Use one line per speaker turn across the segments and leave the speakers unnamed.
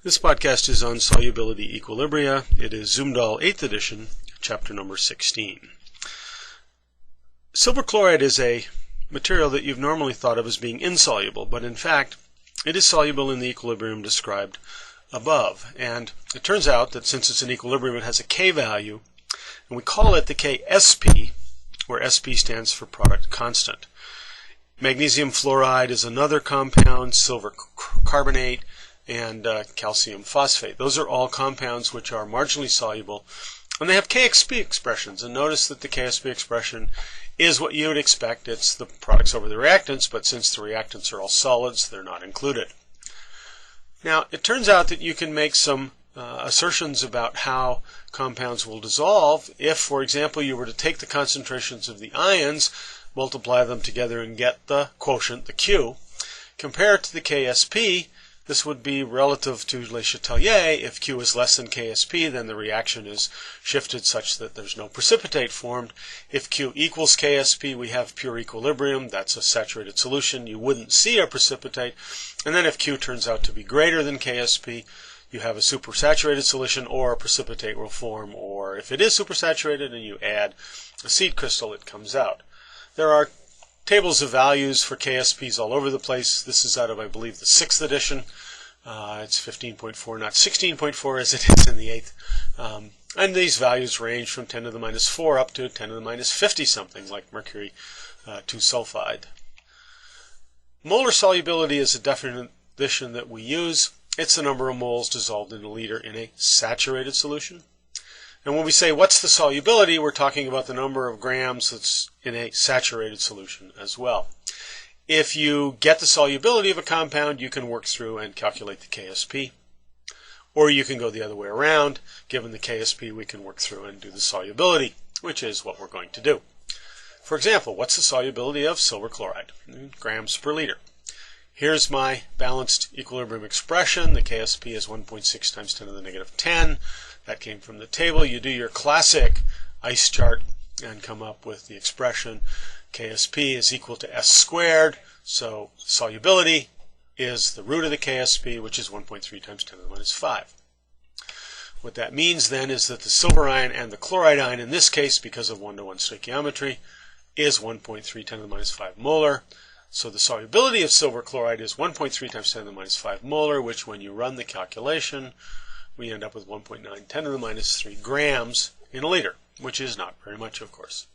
This podcast is on solubility equilibria. It is Zumdahl 8th edition, chapter number 16. Silver chloride is a material that you've normally thought of as being insoluble, but in fact, it is soluble in the equilibrium described above. And it turns out that since it's an equilibrium, it has a K value, and we call it the Ksp, where Sp stands for product constant. Magnesium fluoride is another compound, silver carbonate, and calcium phosphate. Those are all compounds which are marginally soluble, and they have Ksp expressions. And notice that the Ksp expression is what you would expect. It's the products over the reactants, but since the reactants are all solids, they're not included. Now, it turns out that you can make some assertions about how compounds will dissolve if, for example, you were to take the concentrations of the ions, multiply them together and get the quotient, the Q, compare it to the Ksp. This would be relative to Le Chatelier. If Q is less than Ksp, then the reaction is shifted such that there's no precipitate formed. If Q equals Ksp, we have pure equilibrium. That's a saturated solution. You wouldn't see a precipitate. And then if Q turns out to be greater than Ksp, you have a supersaturated solution, or a precipitate will form. Or if it is supersaturated and you add a seed crystal, it comes out. There are tables of values for KSPs all over the place. This is out of, I believe, the 6th edition. It's 15.4, not 16.4 as it is in the 8th. And these values range from 10 to the minus 4 up to 10 to the minus 50 something, like mercury 2 sulfide. Molar solubility is a definition that we use. It's the number of moles dissolved in a liter in a saturated solution. And when we say what's the solubility, we're talking about the number of grams that's in a saturated solution as well. If you get the solubility of a compound, you can work through and calculate the Ksp. Or you can go the other way around. Given the Ksp, we can work through and do the solubility, which is what we're going to do. For example, what's the solubility of silver chloride? Grams per liter. Here's my balanced equilibrium expression. The Ksp is 1.6 times 10 to the negative 10. That came from the table. You do your classic ice chart and come up with the expression Ksp is equal to S squared. So solubility is the root of the Ksp, which is 1.3 times 10 to the minus 5. What that means then is that the silver ion and the chloride ion, in this case, because of 1-to-1 stoichiometry, is 1.3 10 to the minus 5 molar. So the solubility of silver chloride is 1.3 times 10 to the minus 5 molar, which when you run the calculation, we end up with 1.9 10 to the minus 3 grams in a liter, which is not very much, of course.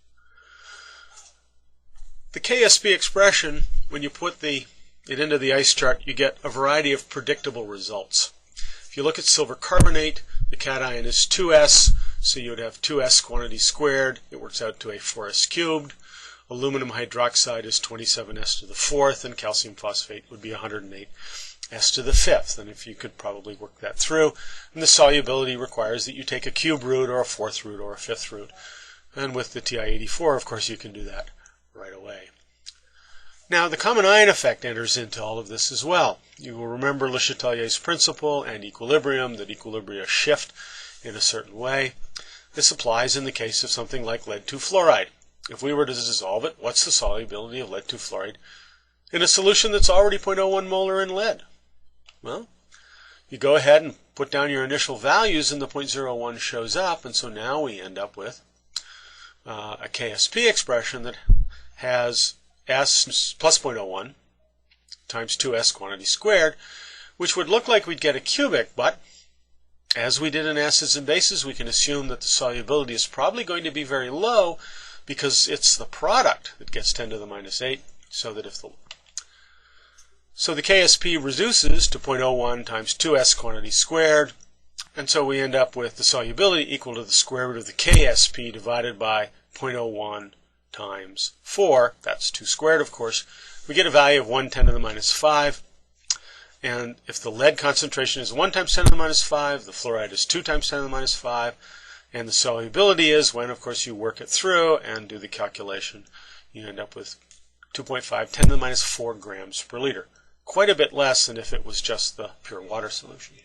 The Ksp expression, when you put it into the ice chart, you get a variety of predictable results. If you look at silver carbonate, the cation is 2s, so you would have 2s quantity squared. It works out to a 4s cubed. Aluminum hydroxide is 27s to the 4th, and calcium phosphate would be 108 S to the 5th, and if you could probably work that through. And the solubility requires that you take a cube root or a 4th root or a 5th root. And with the TI-84, of course, you can do that right away. Now, the common ion effect enters into all of this as well. You will remember Le Chatelier's principle and equilibrium, that equilibria shift in a certain way. This applies in the case of something like lead-2 fluoride. If we were to dissolve it, what's the solubility of lead-2 fluoride in a solution that's already 0.01 molar in lead? Well, you go ahead and put down your initial values and the 0.01 shows up, and so now we end up with a Ksp expression that has S plus 0.01 times 2s quantity squared, which would look like we'd get a cubic, but as we did in acids and bases, we can assume that the solubility is probably going to be very low because it's the product that gets 10 to the minus 8, so the Ksp reduces to 0.01 times 2s quantity squared, and so we end up with the solubility equal to the square root of the Ksp divided by 0.01 times 4. That's 2 squared, of course. We get a value of 1 10 to the minus 5, and if the lead concentration is 1 times 10 to the minus 5, the fluoride is 2 times 10 to the minus 5, and the solubility is, when, of course, you work it through and do the calculation, you end up with 2.5 10 to the minus 4 grams per liter. Quite a bit less than if it was just the pure water solution.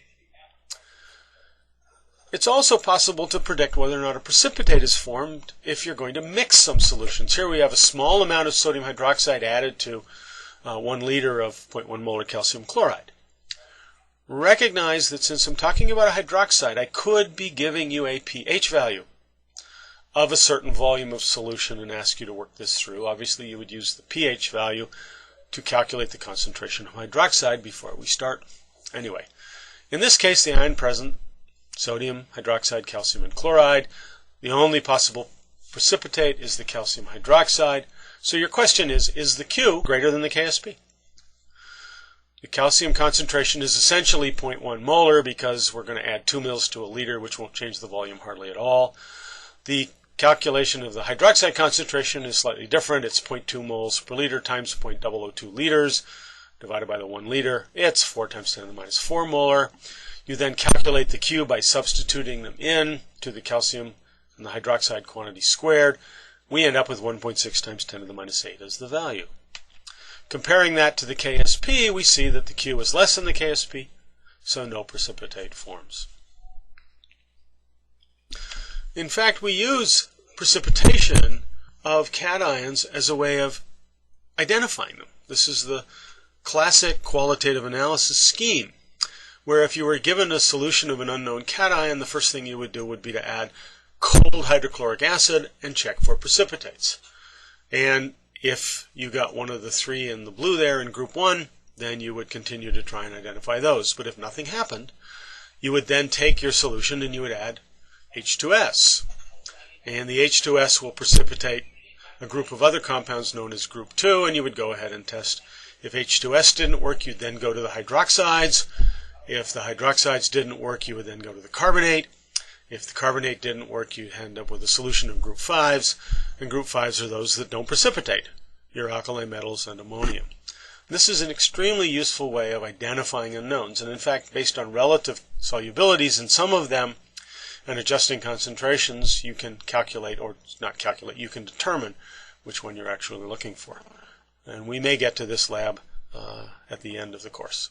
It's also possible to predict whether or not a precipitate is formed if you're going to mix some solutions. Here we have a small amount of sodium hydroxide added to 1 liter of 0.1 molar calcium chloride. recognize that since I'm talking about a hydroxide, I could be giving you a pH value of a certain volume of solution and ask you to work this through. Obviously, you would use the pH value to calculate the concentration of hydroxide before we start. Anyway, in this case, the ion present, sodium hydroxide, calcium, and chloride. The only possible precipitate is the calcium hydroxide. So your question is the Q greater than the Ksp? The calcium concentration is essentially 0.1 molar because we're going to add 2 mils to a liter, which won't change the volume hardly at all. The calculation of the hydroxide concentration is slightly different. It's 0.2 moles per liter times 0.002 liters divided by the 1 liter. It's 4 times 10 to the minus 4 molar. You then calculate the Q by substituting them in to the calcium and the hydroxide quantity squared. We end up with 1.6 times 10 to the minus 8 as the value. Comparing that to the Ksp, we see that the Q is less than the Ksp, so no precipitate forms. In fact, we use precipitation of cations as a way of identifying them. This is the classic qualitative analysis scheme, where if you were given a solution of an unknown cation, the first thing you would do would be to add cold hydrochloric acid and check for precipitates. And if you got one of the three in the blue there in group 1, then you would continue to try and identify those. But if nothing happened, you would then take your solution and you would add H2S. And the H2S will precipitate a group of other compounds known as group 2, and you would go ahead and test. If H2S didn't work, you'd then go to the hydroxides. If the hydroxides didn't work, you would then go to the carbonate. If the carbonate didn't work, you'd end up with a solution of group 5s, and group 5s are those that don't precipitate, your alkali metals and ammonium. This is an extremely useful way of identifying unknowns, and in fact, based on relative solubilities in some of them and adjusting concentrations, you can calculate, or not calculate, you can determine which one you're actually looking for. And we may get to this lab at the end of the course.